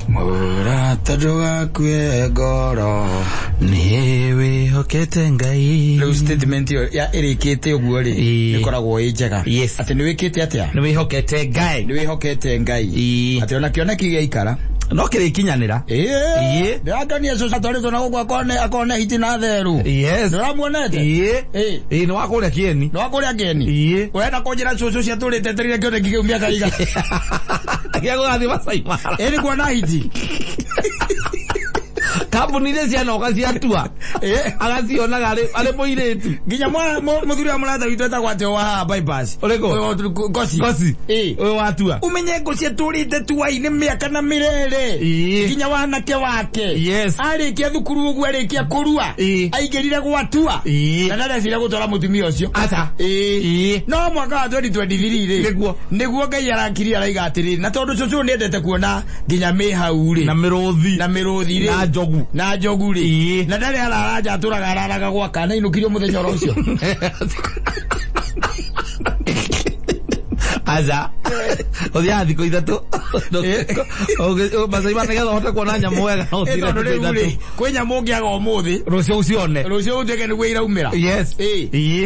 Murata ndugakue ngoro ni wihokete Ngai. Riu statement ya irikite uguo ri ikoragwo njega ati ni wikite atia ni wihokete Ngai ati ona kioneki giikara no kirikinyanira ndagania so satorito na gukwa akone hiti na theru ndiramuonete ni wakuria kieni urenda kunjira cucu cia turite terire kioneki kiu miaka iga giagugathi Masaimara iri kuona hiti kambuni ile cia noka cia tua agaciona ari muiretu nginya muthuri wa murata witu etagwo ati wa bypass uriko gosi uyu watua umenye ngo cia turite tuai-ini miaka na mirere nginya wanake wake arikia thukuru uguo arikia kurua aingirire gwatua na ndarecire gutwara mutumia ucio ata no mwaka wa 2023 niguo Ngai arakiria araiga atiriri na tondu cucu niendete kuona nginya mihau ri na miruthi ri na njogu ri na ndari araraja aturaga araraga gwaka na inukirio muthenya ucio aza odia thiko ithatu Masaimara nigetha hote kuona nyamu wega no thire ithatu kwi nyamu ngiaga umuthi rucio ucione rucio utweke niguo iraumira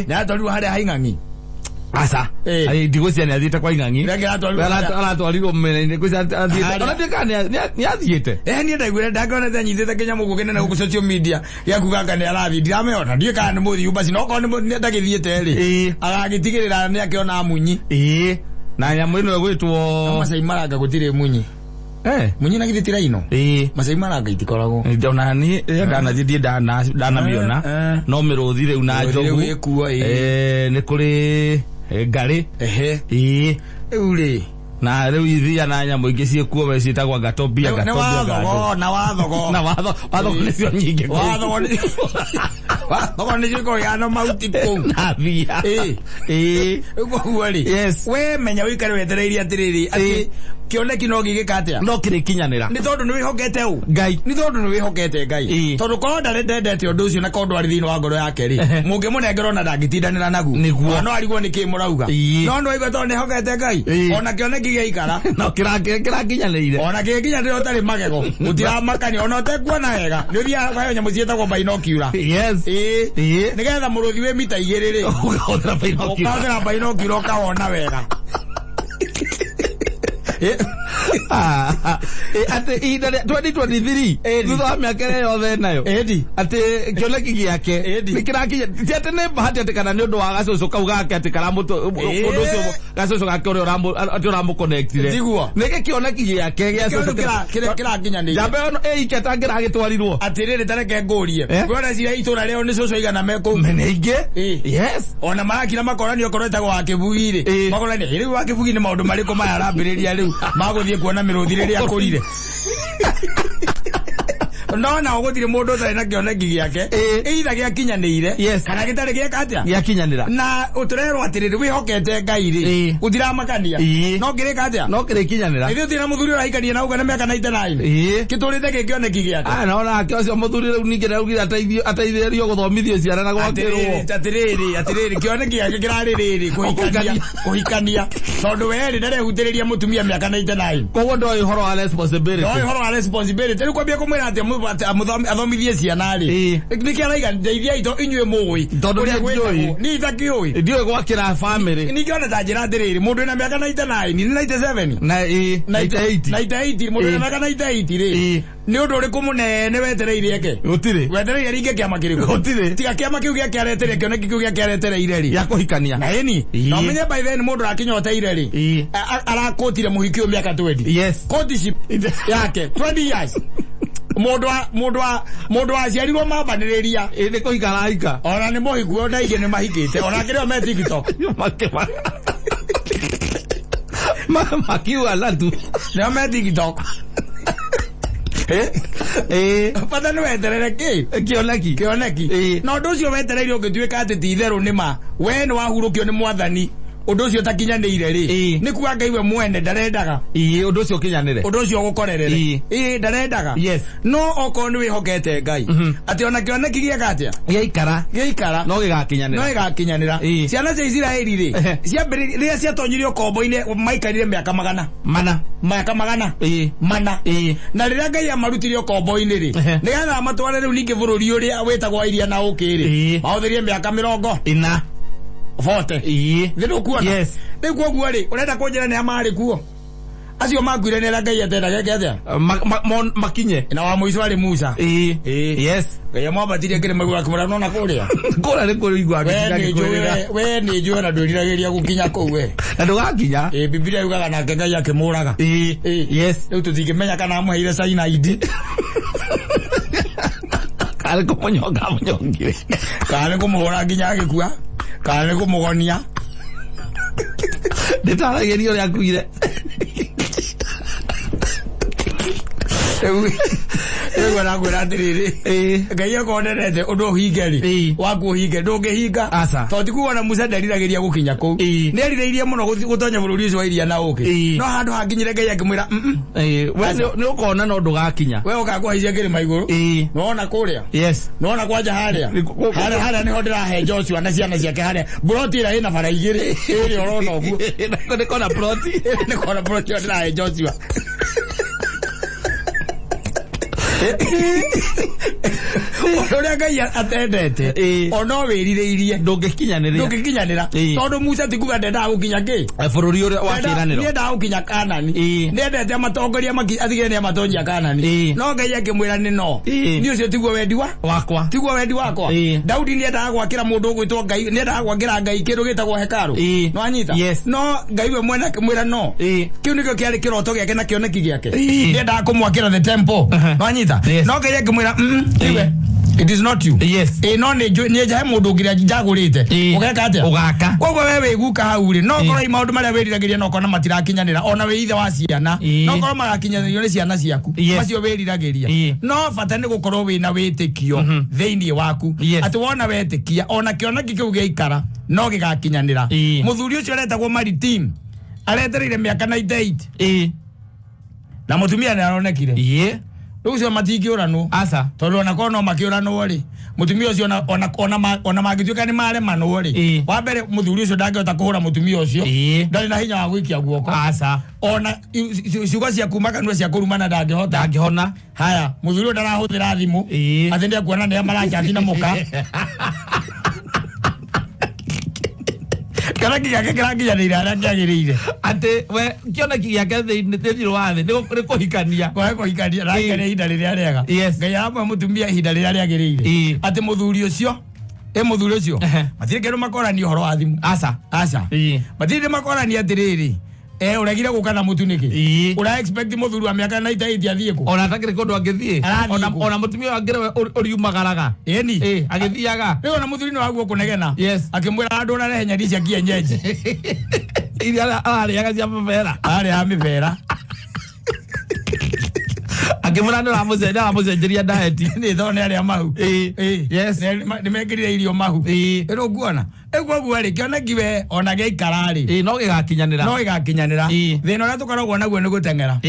na tondu haria haing'ang'i asa ndigwiciria ni athiite kwa ing'ang'i aratwarirwo mĩmera-inĩ ngwiciria athiite ona ndĩka nĩ athiĩte niĩ ndaiguire ndakonete anyitĩte kĩnyamũ gũkũ kĩnene gũkũ social media gĩaku gaka nĩ arathiĩ ndiramĩona ndiũĩ kana nĩ mũthiu basi no korwo ndagĩthiĩte rĩ agagĩtigĩrĩra nĩ akĩona munyi na nyamũ ĩno ĩgwĩtwo Masaimara gũtirĩ munyi munyi na githitira ino Masaimara itikoragwo ona ni ndanathiĩ ndanamĩona no mĩrũthi rĩu na njogu nĩ kũrĩ ngari rĩu rĩ na rĩu ithia na nyamũ ingĩ ciĩkuo we ciĩtagwo gatobia na wathogo nĩcio nyingĩ wathogo nĩcio ikoyana mauti kũu na thia ũguo rĩ we menya wĩikare wetereirie atĩrĩrĩ atĩ kioneki no gigika atia no kirikinyanira ni tondu ni wihokete u Ngai ni tondu ni wihokete Ngai tondu ko ndendete undu ucio na ko ndwari thini wa ngoro yake ri mungi munengero na ndagitindanira nagu no arigwo ni ki murauga no ndo igwe tondu ni hokete Ngai ona kioneki giikara no kirakinyanire ona kikinyanire utari magego utira makani ona utekuona wega ni uthia bayo nyamu cietagwo binocular nigetha muruthi we mita 2 ri ukathira binocular ukawona wega ate ihinda rĩa 2023 thutha wa mĩaka yothe nayo atĩ kĩoneki gĩake nĩkĩrakinya ti atĩ nĩ bahati atĩ kana nĩ ũndũ wa gacũcũ kau gake atĩ kana mũndũ ũcio gacũcũ gake ũrĩa ũramũconnectire nĩkĩ kĩoneki gĩake gĩa cũcũ kĩrakinyanĩire njamba ĩno ĩike atangĩragĩtwarirwo atĩrĩrĩ tareke ngũrie ngwĩra ciira itũra rĩao nĩ cũcũ igana mekũu meneingĩ ona marakira makorani okorwo etagwo wa kĩbugi-rĩ makorani rĩu wa kĩbugi nĩ maũndũ marĩkũ maya arambĩrĩria rĩu magũthiĩ kuona mĩrũthi rĩrĩa akũrire ndona ũgũthire mũndũ ũtarĩ na kĩoneki gĩake either gĩakinyanĩire kana gĩtarĩ gĩeka atĩa gĩakinyanĩra na ũtũrerwo atĩrĩrĩ wĩhokete Ngai-rĩ ũtiramakania no kĩrĩka atĩa no kĩrĩkinyanĩra ithuĩ tũrĩ na mũthuri ũrahikania na ũgana mĩaka 99 kĩtũrĩte gĩkĩoneki gĩake no nake ũcio mũthuri rĩu ningĩ nĩaugire ateithĩrĩrio gũthomithio ciana na gwakĩrwo atĩrĩrĩ kĩoneki gĩake kĩrarĩ rĩrĩ kũhikania tondũ we rĩ ndarehutĩrĩria mũtumia mĩaka 99 koguo ndoĩ ũhoro wa responsibility rĩu kwambia kũmwĩra atĩ athomithie ciana rĩ nĩkĩ araiga ndeithia ito inyuĩ mũĩ tondũ nĩ itakĩũĩ ndiũĩ gwakĩra family ningĩ ta njĩra atĩrĩrĩ mũndũ wĩna mĩaka 99 nĩ 97 na 98 mũndũ wĩna mĩaka 98 rĩ nĩ ũndũ ũrĩkũ mũnene wetereire eke gũtirĩ wetereire ringe kĩama kĩrĩkũ gũtirĩ tiga kĩama kĩu gĩake aretereire kĩoneki kĩu gĩake aretereire rĩ gĩa kũhikania na ĩni no menye by then mũndũ akinyoteire rĩ arakũtire mũhiki ũyũ mĩaka 20 courtship yake 20 years mundu aciarirwo mambanĩrĩria nĩ kũhika arahika ona nĩ mũhiku ona ingĩ nĩ mahikĩte ona kĩrĩo me TikTok makiuga latu nĩo me TikTok bata nĩ weterere kĩoneki na ũndũ ũcio wetereire ũngĩtuĩka atĩ ti itherũ nĩma we nĩ wahurũkio nĩ Mwathani undu ucio takinyanire ri ni kuga Ngai we mwene ndarendaga undu ucio kinyanire undu ucio gukorerere ndarendaga no oko ni wihokete Ngai ati ona kioneki gieka atia giikara no gigakinyanira ciana cia Israeli ri ria ciatonyirie ukombo-ini maikarire miaka mana na riria Ngai amarutire ukombo-ini ri nigetha amatware riu ningi bururi uria witagwo iria na ukiri mahuthirie miaka 40 kuona riu koguo ri urenda kunjira ni amari kuo acio makuire nera Ngai atenda geke atia makinye na wa muico ari Musa Ngai amwambatirie kire magura kumura nona kuria kura ni kurigwa we ni njue na nduriragiria gukinya kuu we na ndugakinya Biblia yugaga nake Ngai akimuraga riu tutingimenya kana amuheire Saina ID kale kumunyonga munyongire kale kumuhura nginya agikua kale kumugonia nditaragerio ria kuire Ego na gwira atiriri Ngai akonderete undu hingeri waku hinge ndungihinga tondu kuona Musa nderiragiria gukinya kuu ni erirairie muno gutonya bururi ucio wa iria na uki no handu hanginyire Ngai akimwira we ni ukona no ndugakinya we ukakuhaicia kirima iguru nona kuria nona kwanja haria niho ndirahe Joshua na ciana ciake haria broti ira ina bara igiri iri orona uguo nikona broti ndirahe Joshua uria Ngai atendete ono wirireirie ndungikinyanira tondu Musa tikuga ndendaga gukinya ki bururi uria wa kiraniro ndendaga gukinya Kanani ndendete amatongoria athigire ni amatonyia Kanani no Ngai akimwira ni no ni ucio tiguo wendi wakwa Daudi ndendaga gwakira mundu ugwitwo Ngai ndendaga gwakira Ngai kindu gitagwo hekaru no anyita no Ngai we mwene akimwira no kiu nikio kiari kiroto giake na kioneki giake ndendaga kumwakira the temple no anyita no Ngai akimwira it is not you no ni jahe mundu ngiria njagurite ugeka atia ugaka koguo wewe iguka hau ri no korwo maundu maria wiriragiria no kona matirakinyanira ona we ithe wa ciana no korwo magakinyanirio ni ciana ciaku macio wiriragiria no bata ni gukorwo wina witikio thiini waku ati wona wetikia ona kioneki kiu giikara no gigakinyanira muthuri ucio aretagwo Maritim aretereire miaka 98 na mutumia ni aronekire ucio matingiuranwo tondu ona kono makiuranwo ri mutumia ucio ona magituika ni maremanwo ri wa mbere muthuri ucio ndangihota kuhura mutumia ucio ndari na hinya wa gwikia guoko ona ciugo cia kuma kanua cia kurumana ndangihona haya muthuri ucio ndarahuthira thimu ati ndia kuona ni amarachati na muka kana kiake kirakinyanire aria kiagirire ati we kioneki giake thiini wa thi ni kuhikania rangere ihinda riria riega Ngai amwe mutumia ihinda riria riagirire ati muthuri ucio matire kero makorani horo wa thimu matire makorani atiriri uragire gukana mutu niki ura expect muthuri wa miaka 98 athie ku ona takire kundu angithie ona mutumia wangire uriumagaraga agithiaga riu ona muthuri no aguo kunegena akimwira andu na rehenya cia kienyeji iria ariaga cia mivera akimura ndo amucenjeria diet ni thone aria mahu ni mekirire irio mahu ero guona egwo ri kioneki we ona geikara ri no gigakinyanira thina uria tukoragwo naguo ni gutengera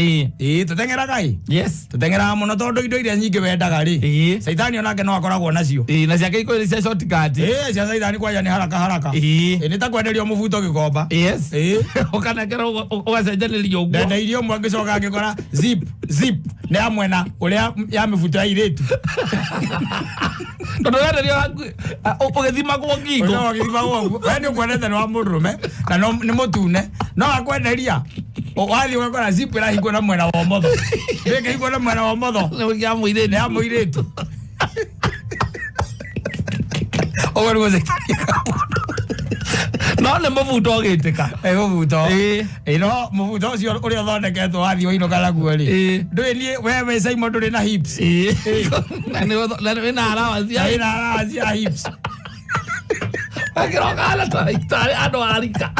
tutengera Gai tutengera muno tondu indo iria nyingi wendaga ri Saitani onake no akoragwo nacio na ciake iko cia shortcut cia Saitani kwaja ni haraka ni ta kwenderio mubuto gikomba ukanekera ugacenjanirio guo ndenda irio mwe ngicoka ngikora zip ni amwena uria ya mibuto ya iretu tondu wenderio ugithima guo ngingo wende ukwendete ni wa murume na ni mutune no akwenderia wathi ugakora zip irahingwo na mwena wa motho ndikahingwo na mwena wa motho ni ya muiretu ogori goze no ne mubuto gitika mubuto no mubuto ucio uria thondeketwo wathi oino kana guo ri ndui nie wewe Simon nduri na hips na allowance ya hips akiroka ala tari ando arika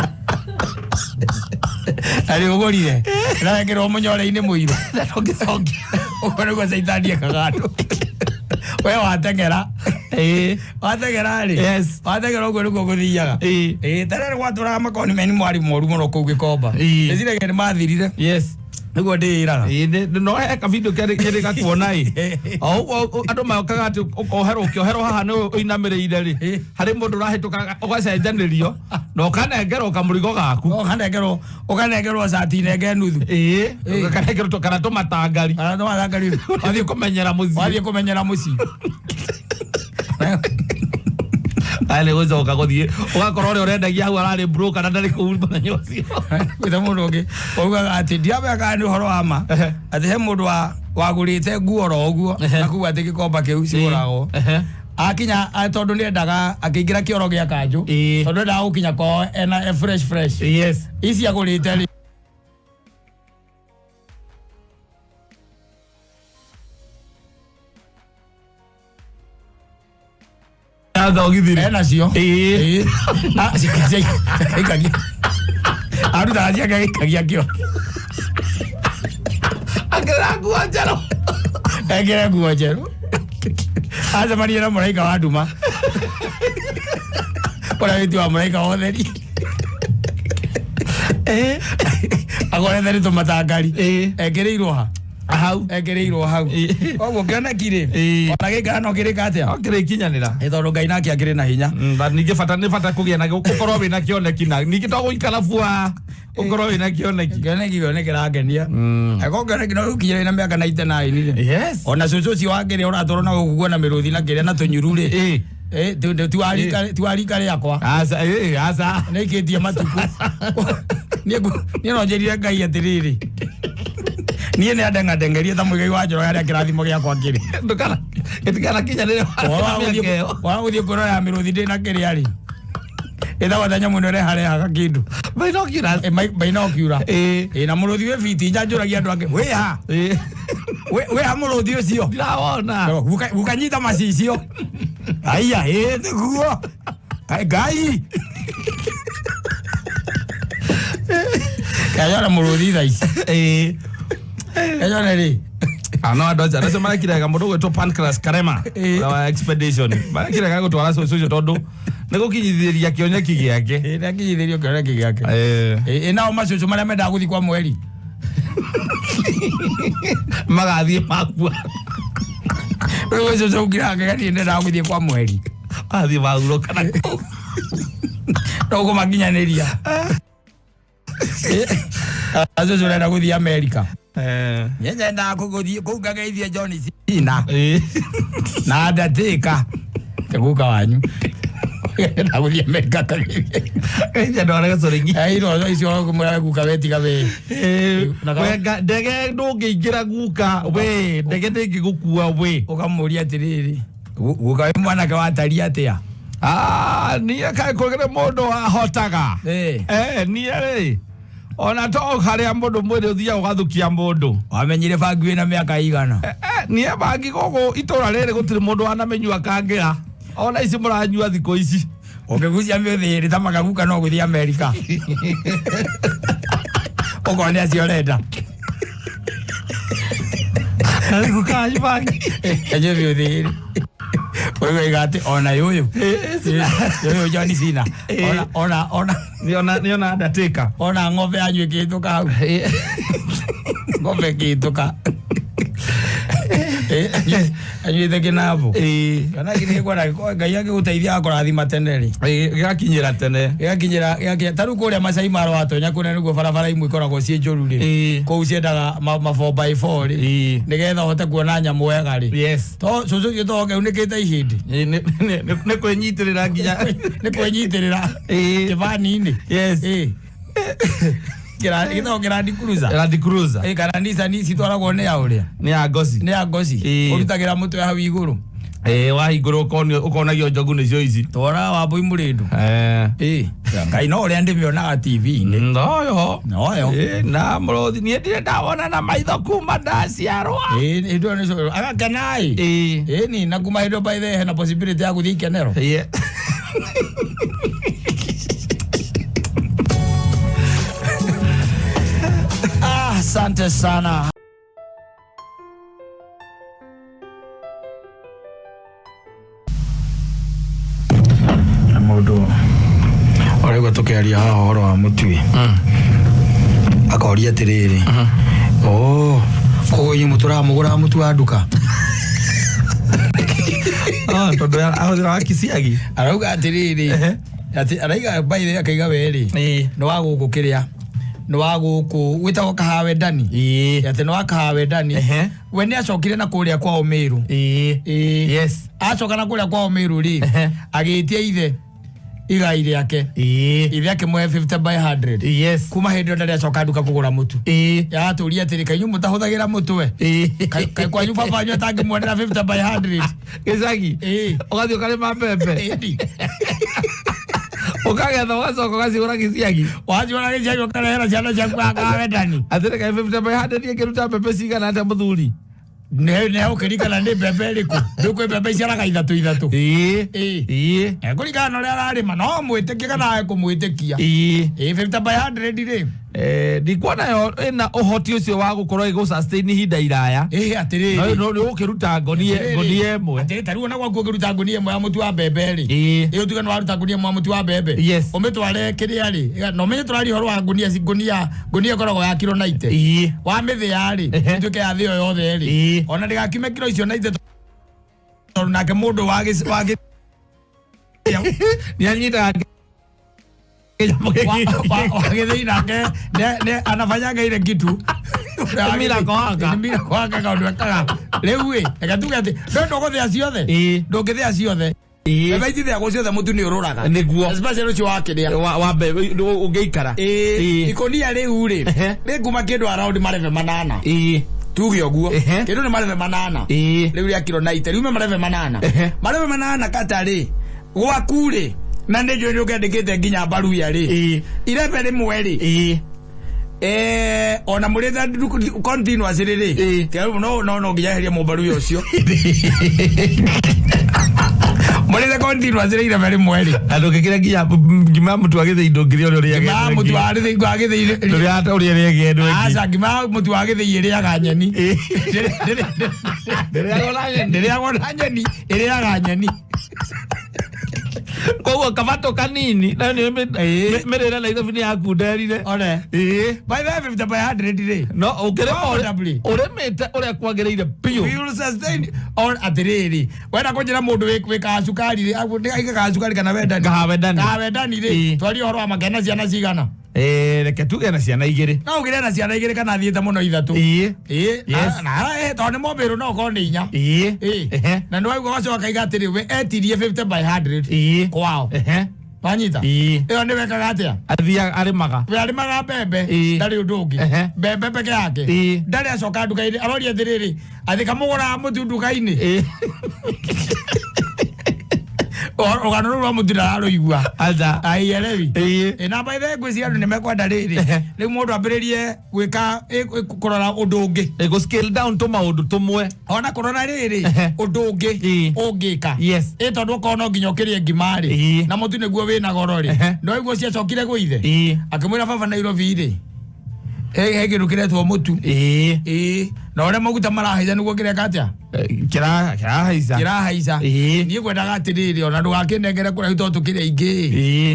ari ugorire na ngiro munyore-ini muiro na ngicoki ukore go Saitani akagando we watengera wategera ri wategera uguo niguo guthiaga tarere gwaturaga makoni meni mwari moru muno kuu Gikomba ecire ni mathirire niguo ndiraga no eka video kere gakuona andu maokaga ati oherwo haha ni uinamirire ri hari mundu urahituka ugacenjanirio no kanengerwo kamurigo gaku ukanengerwo cati nenge nuthu ukanengerwo kana tumatangari wathie kumenyera mucii ale gozoka gothie ugakorwo uri urendagia hau arari broker na ndari ku muthenya ucio kwitha mundu ungi ugaga ati ndiabe kandi horo ama ati he mundu wagurite nguo ro uguo na kuga ati Gikomba kiu ciguragwo akinya tondu ni endaga akiingira kioro gia kanju tondu endaga gukinya kwao ena fresh ici agurite nacio aruta acia gikagia kio agera nguo njeru acemanie na mũraika wa nduma ũrĩa wĩtio wa mũraika wa ũtheri agoretheri tũmatangari ekĩrĩirwo ha egereirwo hau oguo kionekire ona gikara no kirika atia kirikinyanira tondu Ngai nake akiri na hinya ningi bata kugia na gukorwo wina kioneki na ningi to guikara bua ukorwo wina kionekira ngenia ego kioneki no kinyire na miaka 99 ona cucu ci wangire uratorwo na gugugwa na miruthi na kiria na tunyuru ri tuari kare yakwa asa nikitie matuku ni no njerire Ngai atiriri niye ne adengeria ta muigai wa njoro yaria kirathimo giakwa kiri ndukana etikana kinyanire wa uthie kurora ya miruthi ndina kiria ri etha wathanya muno re hare haga kindu bainokura na muruthi we fiti njanjuragia andu ange we ha muruthi ucio ndirawona ukanyita macicio aiya niguo Ngai kayora muruthi thaici ejone ri ano adoja naso mara kirega mundu gwetwo Pancras Karema wa expedition mara kirega gutwara socio tondu nego kinyithiria kioneki giake na kinyithirio kioneki giake nao macucu maria menda guthi kwa mweri magathie makua wewe cucu ngirage gani nenda guthi kwa mweri athi bauro kana ndogo maginyaniria acucu nenda guthi America nyenye na kuguthi kugageithia John Cena na ndatika teguka wanyu na guthi America nyenye ndo araga soringi iro icio kumura guka betiga we wenga ndege ndungiingira guka we ndege ndingigukua we ukamuria atiriri guka mwana ke wataria atia niye kai kugire mundu ahotaga niye ri ona to haria mundu mwiri uthia ugathukia mundu wamenyire bangi wina miaka igana niye bangi gogo itora riri gutiri mundu anamenyua kangira ona ici muranyua thiko ici ukigucia mithiri ta magaguka no guthia America uko ni acio renda guka bangi eje mithiri wewe igate ona yoyo John Cena niona ndatika ona ng'ombe anywe kituka hau ng'ombe kituka anywe kinabo kana kini kwa Ngai agiguteithia akurathima tene ri gigakinyira tene gigakinyira taru kuria Masai Mara watonya kuna niguo barabara imwe ikoragwo cie njuru ri kou ciendaga ma 4x4 ri nigetha hote kuona nyamu wega ri to cucu gitoke unikite ihindi ne kwenyitirira nginya ne kwenyitirira kivani-ini Land Cruiser kana Nissan citwaragwo ni ya uria ni ya ngoci urutagira mutwe hau iguru wa iguru ukonagio njogu nicio ici twara wa Mbui Murindu Ngai no uria ndimionaga TV-ini noyo na muruthi nie ndire ndawona na maitho kuma ndaciarwa ndio nicio agakenai ni na kuma indo by the na possibility ya guthii Kenero asante sana. twaigua tukiaria haha horo wa mutui akoria atiriri koguo inyu muturamugura mutu wa nduka tondu ahũthĩra wa Kisiagi arauga atiriri ati araiga baire akaiga weri no wa guku kiria no wa guku witagwo Kahawe Ndani ati no wa Kahawe Ndani we ni acokire na kuria kwa Umiru yes acoka na kuria kwa Umiru ri agitia ithe igai riake ithe akimwe 50 by 100 yes kuma hindi ndari acoka nduka kugura mutu ya turia atiri kainyu mutahuthagira mutu we kai kwanyu baba nyu tangimwendera 50 by 100 Kisiagi ugathio kare mabembe ukagetha wacoka ugaciũra Kisiagi waciũra Kisiagi ukarehera ciana ciaku Kahawe Ndani atĩrĩ kai 50 by 100 ĩkĩruta mbembe cigana atĩa mũthuri ne ukirikana ni bebe riku nduko bebe ciaraga ithatu kurikana uri ararima no mwitikie kana kumwitikia 50 by 100 ri ndikuona yo ina uhoti ucio wa gukorwo igo sustain ihinda iraya atiri no ukiruta ngonie emwe atiri tari wona gwaku ukiruta ngonie emwe ya mutu wa bebe ri iyo tuga no waruta ngonie emwe ya mutu wa bebe umitware kiria ri no menye turari horo wa ngonie korogwo ya kilo 90 wa mithia ri tuke ya thio yothe ri ona ndigakime kilo icio 90 nake mundu wa ni anyita wagetheina ne anafanyanga ile kitu mira kwaka kaundu ekaga riu ekatuga ati ndo gothia ciothe ndungithia ciothe bebe itithia guciothe mutu ni ururaga niguo especially ucio wakiria wa bebe ungeikara ikonia riu ri nguma kindu around mareve 8 tuge oguo kindu ni mareve 8 riu ria kilo 90 riu mareve 8 mareve 8 katari gwakure na ndio ndio ngandikite nginya baru ya ri irebe rimwe ri ona muritha continuous ri no nginya heria mubaru ucio muritha continuous ri irebe rimwe ri andu ngikira nginya ngima mutu agithei ndungithio uri age ngima mutu agithei uri ata uri age andu ingi aca ngima mutu agithei iri aga nyeni iri agona nyeni iri aga nyeni koguo kabato kanini na ni merera na ithabu ni yakunderire one by the 50 by 100 ri no uremete uria kwagiriire piu we will sustain on atiriri wena kunjira mundu wika cukari ri aiga cukari kana wendani Kahawe Ndani ri twari horo wa magena ciana cigana reke tuge na ciana igiri no ugire na ciana igiri kana thiete muno ithatu na to ni mobiru no ko ni inya na no aigo gacoka kaiga atiri we etirie 50 by 100 kwao Wanyita iyo ni wekaga atia athia arimaga bebe ndari undu ungi bebe peke yake ndari acoka nduka-ini arori atiriri athika mugura mutu nduka-ini oganuru rwa mutira aroigua aza aielewi na by the way andu nimekwenda riri ni mundu ambiririe gwika kurora undu ungi go scale down to maundu tumwe ona kurora riri undu ungi ungika tondu kono nginya kirie ngimari na mutu niguo wina goro ri no iguo cia cokire guithe akimwira baba Nairobi ri gindu kiretwo mutu na ore maguta marahaiza niguo kireka atia kirahaiza ni ngwendaga atiriri ona ndugakinengere kura ito tukire ingi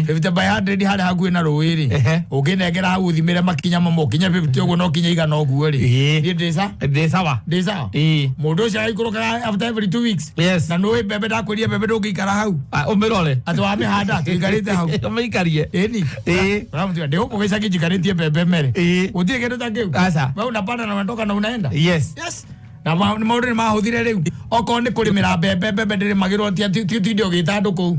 50 by 100 hari hakuhi na ruiri ukinengera hau thimire makinya mamo kinya 50 uguo no kinya igana uguo ri ni ndisa mundu ucio aikurukaga after every 2 weeks na no bebe ndakwirie bebe ndungikara hau umirore atwa mihanda tuikarite hau umeikarie ramu ndio ukisaki jikaritie bebe mere utie kindu ta kiu wewe unapanda na unatoka na unaenda yes na maundu ni mahuthire riu oko ni kurimira bebe ndiri magirwo ti ndio gitandu ku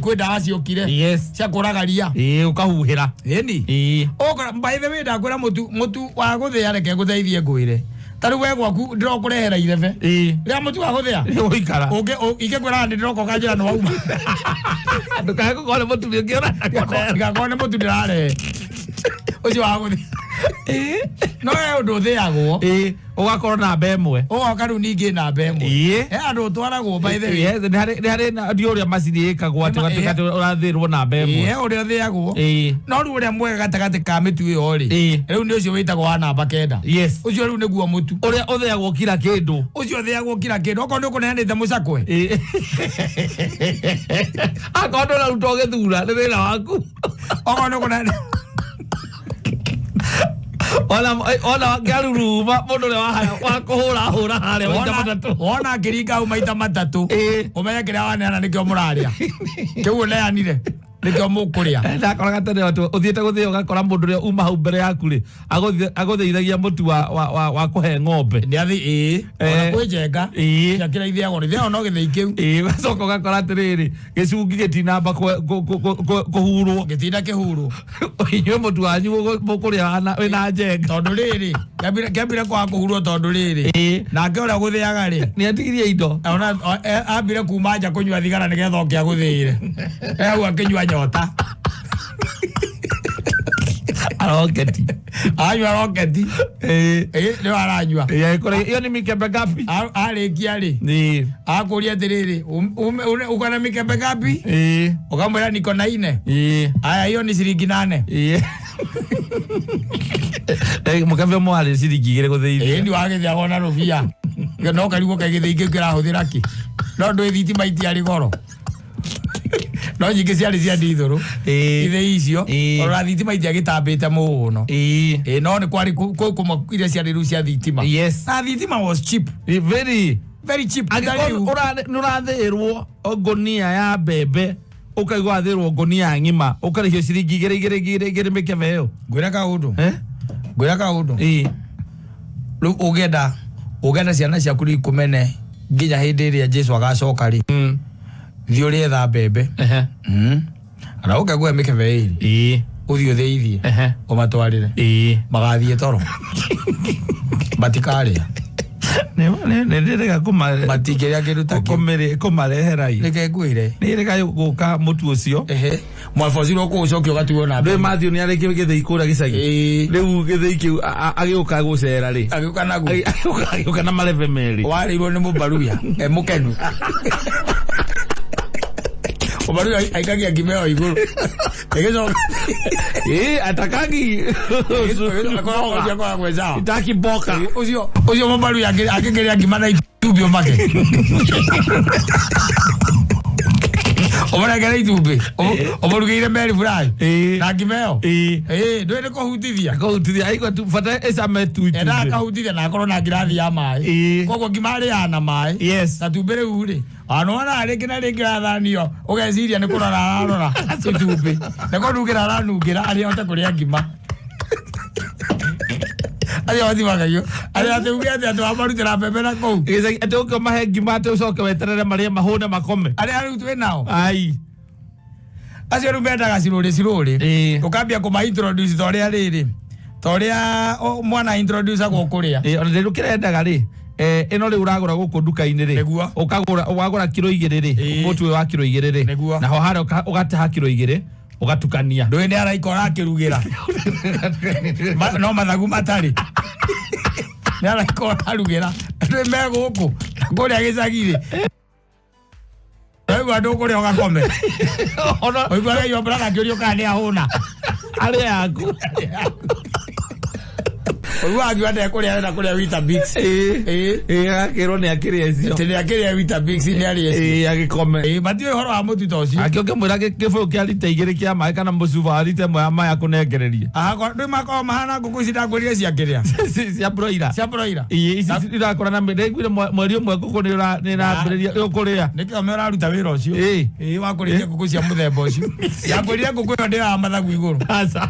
kwenda aciokire cia kuragaria ukahuhira ni oko by the way ndakwira mutu wa guthia reke gutheithie ngwire tari we gwaku ndirokurehera irebe ria mutu wa guthia uikara ikikwira ndiroko kanjira no wauma ndukae gukore mutu ngiora ngakone mutu ndirare ucio wa guthia No ndo theagwo ugakorwo na bemwe karu ningi na bemwe andu twaragwo by the way yes ni hari na ndio ria macini ikagwo ati urathirwo na bemwe uria theagwo no ru uria mwega gatagati ka mitu iyo ri riu ni ucio witagwo wa namba 9 yes ucio riu niguo mutu uria utheagwo kila kindu ucio theagwo kila kindu okorwo ni kuneanite mucakwe akondo na ruto githura ni wira waku okorwo ni kuneanite ona garuruma mundu le wa kuhura hare maita matatu ona kiringa maita matatu umenya kiria waneana nikio muraria kiu neanire nikio mukuria ndakoraga tene watu uthiete guthio gakora mundu ria uma hau mbere yaku ri aguthiithagia mutu wa kuhe ng'ombe ni athi ona kwijenga ya kira ithiagwo ni thio no githii kiu gacoka gakora atiriri gicungi gitinamba kuhurwo gitina kihurwo inywe mutu wanyu mukuria wina njenga tondu riri kiambire kwa kuhurwo tondu riri nake uria guthiaga ri ni atigirie indo ona ambire kuma nja kunywa thigara nigetha okia guthire hau akinywa nyota aroketi anywa roketi ni aranywa iyo ni mikembe gapi arikia ri akuria atiriri ukona mikembe gapi ukamwira niko na 4 aya hiyo ni ciringi 8 mukembe mwari ciringi 2 guthii ndi wagithia na rubia no karigo kagithii kira huthira ki no ndo thitima itiari goro no nyingi ciari cia ndithuru ithe icio ora thitima itia gitambite muno no ni kwari kuma iria ciari ru cia thitima na thitima was cheap very cheap urathirwo ogonia ya bebe ukaigwa athirwo gonia ngima ukarihio ciringi 2 mikebe yo gwira ka undu ru ugenda ciana ciaku ri kumene nginya hindi iria Jesu agacoka ri thio rietha mbembe ara ukagwa mikebe iri uthio theithie umatwarire magathie toro batikaria ne ndirega kumare matigeria kiruta kumarehera i reke ngwire ndirega guka mutu ucio mwafoziro ko ucokio gatuo na mbe Matthew ni areke githei kura gicagi riu githei kiu agiuka gucera ri agiuka naguo agiuka na mareve meri warirwo ni mubaruya mukenu obaru aikagia gimeo iguru egezo atakagi kwa kweza itaki boka uzio mobaru akegeria gimana itubio make obara gara itube obarugeire meri furai na gimeo ndwende kuhutithia aiko tu fata esame tu ena kahutithia na korwo na ngirathi ya mai koko gimari ya na mai na tubere ure anona arekina rekira thanio ugeciria ni kurora arora itube nako nugira aranugira ari ota kuria ngima ayo wathi magayo ari atuge ati amarutira mbembe na kou ati uko mahe ngima ati ucoke weterere maria mahune makome ari twe nao ai acio rubendaga ciruri ukambia kuma introduce toria riri toria mwana introduce gukuria ona kirendaga ri ino ri uragura guku nduka-ini ri ukagura kilo 2 ri mutu wa kilo 2 ri na ho hare ugataha kilo 2 ugatukania ndwe ni araikora akirugira no mathagu matari ni araikora arugira ndwe me guku kuria gicagire Ewa ndo kuria ugakome oigwa yo brother kiurio kani ahuna ari yaku oigwa agwate kuria Weetabix akirwo ni akiria icio tene akiria Weetabix ni ari agikome matio horo wa mutu toci akioke mwira gifu kia lita 2 kia mai kana mucuba lita mwe mai akunengereria ko ndu mako mahana nguku cindangurire cia kiria cia broira ici irakora na mbere mweri umwe nguku ni rambereria ukuria nikio me uraruta wira ucio wakuriria nguku cia muthemba ucio yakuriria nguku yo ndira mathagu iguru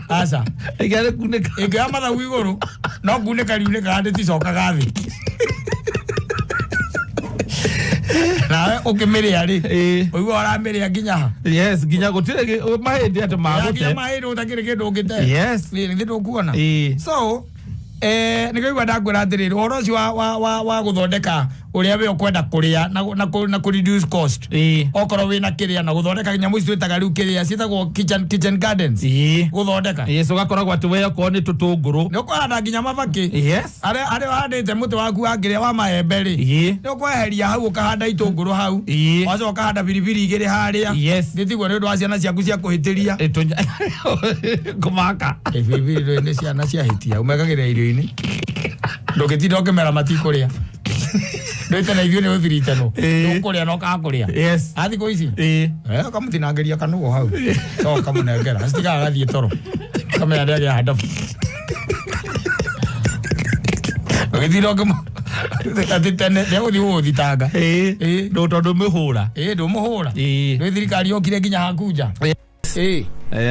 asa igere kuneka igere mathagu iguru no kuneka riune kandi ticokaga thi nawe ukimiria ri oigwa uramiria nginya yes nginya gutire mahindi ati magute mahindi utakire kindu ngite yes ni ndu kuona so nikaigua ndakwira atiriri horo ucio wa guthondeka uria we ukwenda kuria na ku reduce cost okoro wina kiria na guthondeka nyamu ici twitaga riu kiria cietagwo kitchen gardens guthondeka yes ugakoragwo ati we okoro ni tutunguru ni ukwenda nginya mabaki yes ari handite muti waku angiria wa maembe ri ni ukweheria hau ukahanda itunguru hau wazo ukahanda biribiri igiri haria nditiguo ni undu wa ciana ciaku cia kuhitiria kumaka biribiri ni ciana cia hitia umekagira irio-ini ndugitinda ukimera matikuria ndete na ithio ni uthiritano ukuria no kakuria yes athiko ici kamutinangeria kanugo hau so kamunengera asitiga gathie toro kamera ndege handa ndugitinda ukim atitene ndeguthi uthitanga ndo tondu mihura ndumuhura ndu thirikari yokire nginya hakunja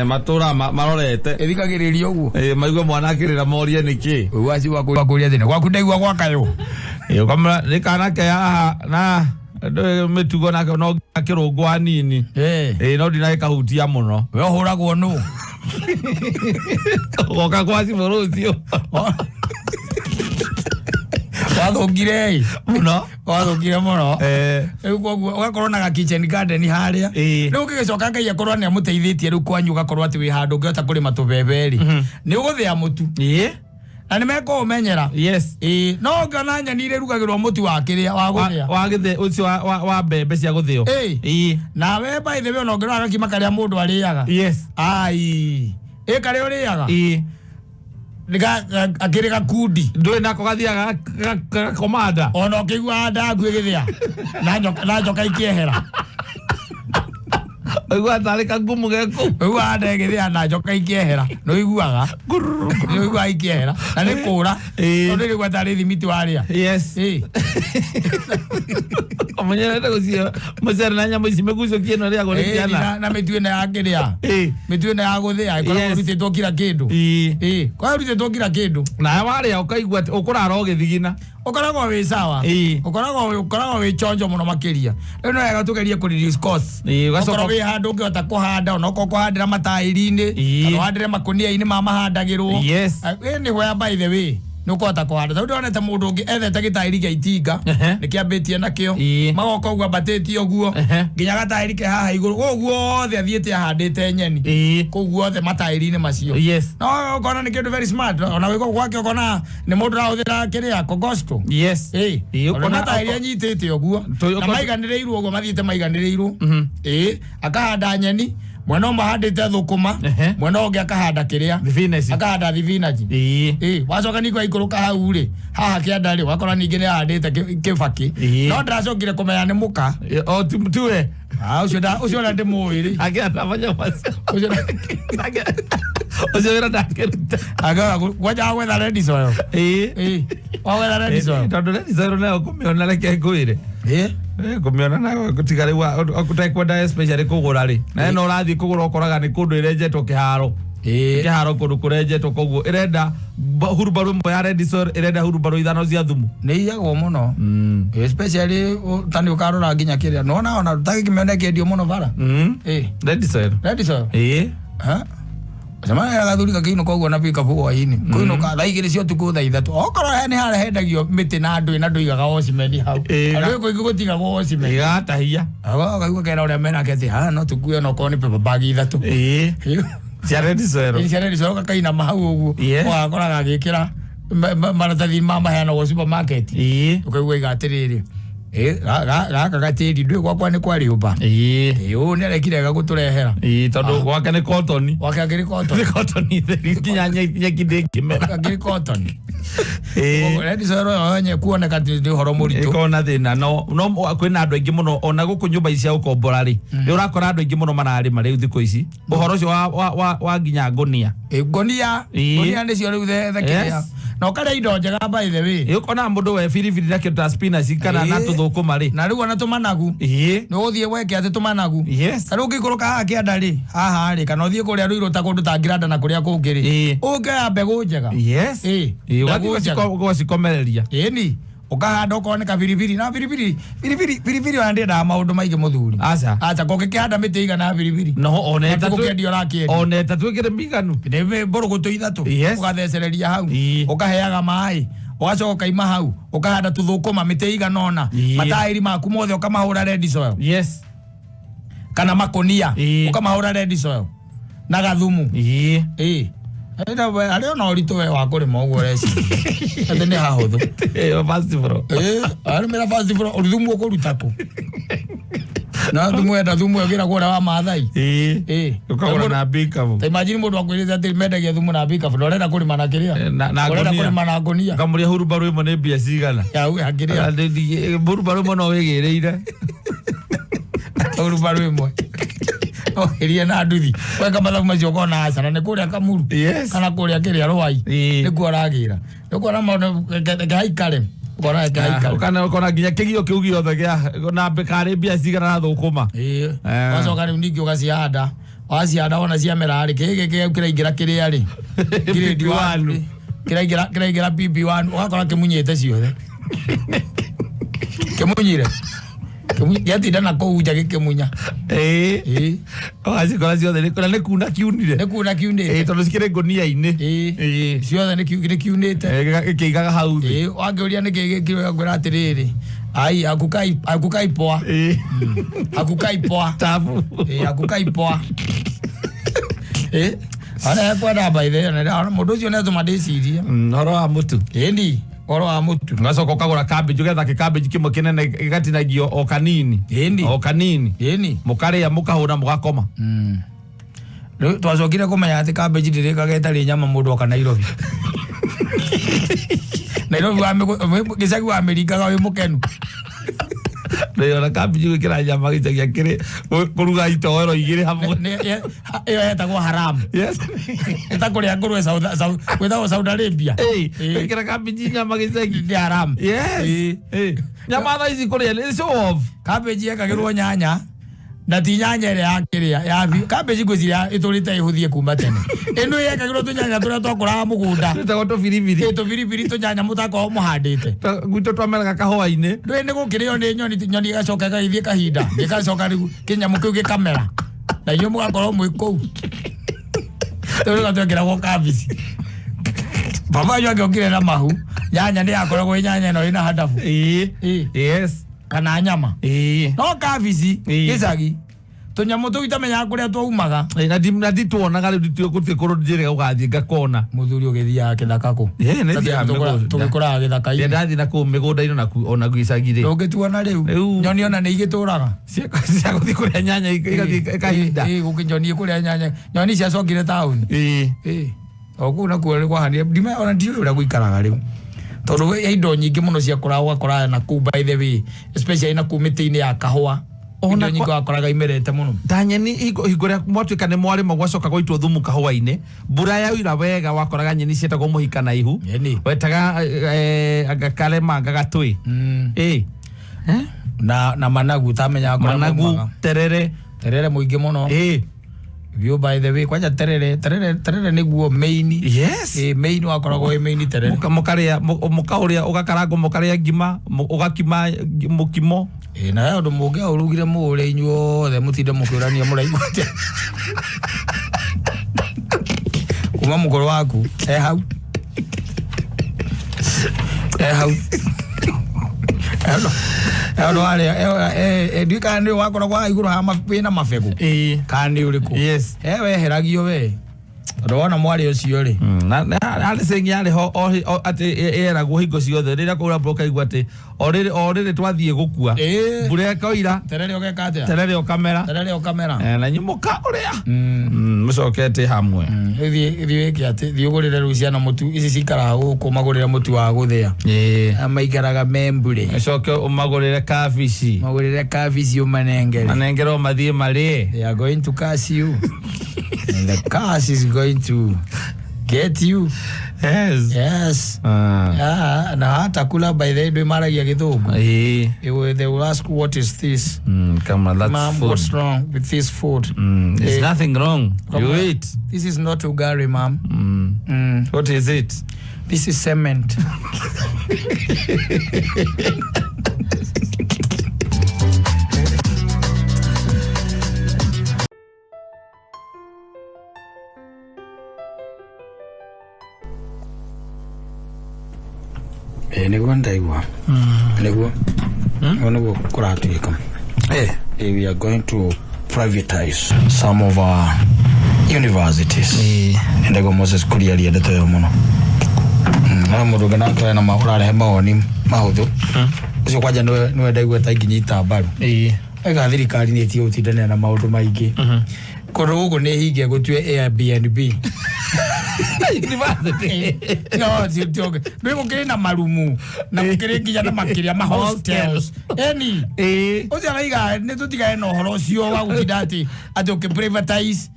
matura marorete ithikagiriria uguo maigua mwana akirira moria niki waci wakuria thina gwaku ndaigua gwakayo kamera ni kana ke haha na mitugo na no kirungwa nini no dina kahutia muno we huragwo nu goka kwaci murucio wathungire muno ugakorwo na kitchen garden haria riu ugigicoka ngai akorwo ni amuteithĩtie riu kwanyu ugakorwo ati wi handu ngihota kurima tubeberi ni uguthia mutu na nimeko umenyera no ngana nyani rugagirwo mutu wa kiria wa guthia wa githia ucio wa mbembe cia guthio na we by the way no ngirwa gakima karia mundu ariaga ai karia uriaga akiri gakundi ndui nako gathiaga komanda ona ukigua ndangu igithia na njoka ikiehera igua tarika ngumu geko igua ndegithia na njoka ikiehera no iguaga no igua ikiehera na ni kura no ndi igua tari thimiti waria Omenyerete gucio mucere na nyamu ici migucio kieno ria gurikiana na mitwene ya kiria mitwene ya guthia ikoragwo rutitwo kira kindu kwa rutitwo kira kindu na waria ukaigua ukurara ugithigina ukoragwo wi sawa ukoragwo wi chonjo muno makiria ino yega tugerie ku reduce cost ukoragwo wi handu ngihota kuhanda ona kuhandira matairi-ini kana handire makunia-ini ma mahandagirwo ni where by the way nukuhota kuhanda tondu ndonete mundu ungi ethete gitairi gia itinga nikiambitie nakio magoka uguo mbatĩtie uguo nginya gatairi ke haha iguru uguo othe athiĩte ahandĩte nyeni kuguo othe matairi-ini macio no ukona ni kindu very smart ona wiko gwake ukona ni mundu rahũthĩra kiria kogosto ona matairi anyitĩte uguo na maiganĩrĩirwo uguo mathiĩte maiganĩrĩirwo akahanda nyeni mwena mahandite thukuma mwena ungi akahanda kiria akahanda thibinaji wacoka niko ikuruka hau ri haha kianda ri wakora ningi ni ahandite kibaki no ndracokire kumenya ni muka tuwe ucio na ndimui ri agiatafanya ucio wira ndakiruta gwaja gwetha ready soil wawetha ready soil tondu ready soil nayo kumiona reke ngwire kumiona na gutigari wa kutekwenda especially kugura ri na no rathi kugura ukoraga ni kundu irenjetwo kiharo kiharo kundu kurenjetwo koguo irenda hurubaru mwe ya ready soil irenda hurubaru ithano cia thumu ni iyagwo muno especially tani ukarora nginya kiria no ona tutaki kimeone kendio muno bara ready soil Sama ya gathuri kakino koguo na pika fugo ini kuino ka thaigire cio tuku tha ithatu okoro he ni hare hendagio miti na ndu igaga ocimeni hau andu ko igutiga go ocimeni igatahia kaigua kera uria mena kete no tukuyo no koni pepa bagi ithatu cia ready soil kakaina mahau uguo wakoraga gikira maratathi ma maheana go supermarket ukaigua igatiriri gaka gatiri ndui gwakwa ni kwa riumba ni arekire gaguturehera tondu gwake ni cotton ngiri cotton nginya nyeki ndingimera ngiri cotton ready soil onye kuoneka ndi horo muritu ikona thina no kwina andu aingi muno ona guku nyumba ici ukombora ri ni urakora andu aingi muno mararima riu thiko ici uhoro ucio wa nginya ngonia ngonia ni cio riu thekiria no kare indo njega by the way ukona mundu we firifiri na kĩndũ ta spinach kana na tuthukuma ri na riu ona tumanagu no uthie weke ati tumanagu riu ngikuruka haha kianda ri haha ri kana uthie kuria ruiro ta kundu ta ngiranda na kuria kungiri unge mbegu njega wacikomereria ni ukahanda uko ka biribiri na biribiri wandenda maundu maingi muthuri acha kokikihanda miti igana biribiri no oneta twikire miganu ne borugutu ithatu ugathecereria hau ukaheaga mai ugacoka kaima hau ukahanda tuthukuma miti iganona matairi maku mothe ukamahura red soil kana makonia ukamahura red soil na gathumu Ada no rito wa kore mo goresi. Ande ne ha hodo. Fast bro. Ara mera fast bro. Orumu ko rutako. Na dumu ya dumu ya gira kora wa mathai. Ukagora na bika bo. Imagine mundu akwirite ati menda ya dumu na bika bo. Ndorenda kuri mana kiria. Na kuri mana gonia. Kamuria huru baru mo ne bia sigana. Ya u hakiria. Huru baru mo no wegereira. Huru baru mo. Iria na nduthi weka mathabu macio kona acana nä kå rä a kamuru kana kå rä a kä rä a rwai nä kuo aragira nä kuona maå haikare kona nginya kä gio kä u giothe gä na karä mbia cigana na thå kå ma wacoka rä u ningä å gacihanda wacihanda wona ciamera rä kä gä kä raingä ra kä rä a rä kä raingä ra pp1 ũgakora kä munyä te ciothe kä munyire yatinda na kũhunja gĩkĩmunya agacikora ciothe nĩ kuna kiunire tondũ cikĩrĩ ngũnia-inĩ ciothe nĩ kiunĩte gĩkĩigaga hau thĩ wangĩũria nĩ kĩĩ gĩkĩrĩ ngwĩra atĩrĩrĩ ai akukaipoa akukaipoa ana kwenda baithe mũndũ ũcio nĩ atũma ndĩcirie horo wa mũtu ĩni oro wa mutu ngacoka ukagura cabbage ugetha cabbage kimwe kinene gigatinagio o kanini mukaria mukahura mugakoma twacokire kumenya ati cabbage ndirikageta ri nyama mundu oka Nairobi gicagi wa Amerika wi mukenu Ndio cabbage gwikira nyama gicagia kiri kuruga itoero igiri hamwe iyo yetagwo haram itakuria ngurwe Saudi Arabia gwikira cabbage nyama gicagi ni haram nyama tha ici kuria ni show off cabbage yekagirwo nyanya na ti nyanya ĩrĩa yakĩrĩa ya cabbage ngwĩciria ĩtũrĩte ĩhũthie kuma tene ĩno yekagĩrwo tũnyanya tũrĩa twakũraga mũgũnda tũbiribiri tũnyanya mũtakorwo mũhandĩte gwitũ twameraga kahũa-inĩ ndũĩ nĩ gũkĩrĩo nĩ nyoni ĩgacoka ĩgagĩthiĩ kahinda gĩgacoka rĩu kĩnyamũ kĩu gĩkamera na inyuĩ mũgakorwo mwĩ kũu rĩu gĩgatwekĩragwo kabici baba wanyu angĩokire na mahu nyanya nĩ yakoragwo nyanya ĩno ĩna hadabu yes kana nyama no kabici gicagi tunyamu tu itamenya kuria twaumaga na ndituonaga riu nditukutie kurunjire ugathie ngakona muthuri ugithia kithaka ku tugikora githaka ine ndathi na ku migunda-ini naku ona gicagi ri ungituona riu nyoni ona ni igituraga cia guthie kuria nyanya igathie kahinda gukinyoni kuria nyanya nyoni cia congire town oku na kuo kwa handi ndima ona ndiyo uria guikaraga riu tondu indo nyingi muno cia kora na ku by the way especially na ku miti-ini ya kahua indo nyingi wakoraga imerete muno nyeni hingoria mwatuika ni mwarima gwacoka gwaitwo thumu kahua-ini mbura yaura wega wakoraga nyeni cietagwo muhika na ihu wetaga agakarema gagatwi na managu tamenya managu terere muingi muno view by the way kwaja terere niguo main main wakoragwo main terere mukaria ugakarango mukaria ngima ugakima mukimo na yo ndo muge urugire mure inyuothe mutinde mukirania muraiguate kuma mukoro waku hau ano ale ndikane wakoragwo iguru ha mapina mafegu kani uriku we heragio we rona mwari ucio ri na ale sengi ale ho ati eragwo hingo ciothe rira kura broka igwate orire twathie gukua mbura koira terere okamera na nyumuka uria mucokete hamwe ithi kiate thiugurire ruciana mutu ici cikara guku magurire mutu wa guthia amaikaraga membure mucoke umagurire kabici umanengero mathie mari they are going to curse you and the curse is going to get you. Yes. Na hata kula by the way maragia githungu. They will ask what is this? Come on, that's Mom, food. what's wrong with this food? There's nothing wrong. You eat. This is not ugari, ma'am. What is it? This is cement. Niguo ndaigua. Niguo. Niguo kuratuika. We are going to privatize some of our universities. Ndego Moses kuriaria ndeto yo muno. Na mundu gana kwa na mahura rehe maoni mahuthu. Ucio kwanja niwe ndaigua ta nginyita mbaru. Ega thirikari ni ti utindane na maundu maingi. Kono gugu ni hinge gutue Airbnb. No, tioke. Ndio ngire na marumu. Na ngire nginya na makiria ma hostels. Eni. Ucio araiga ne tutigae no horo ucio wa gutindati ati uke privatize.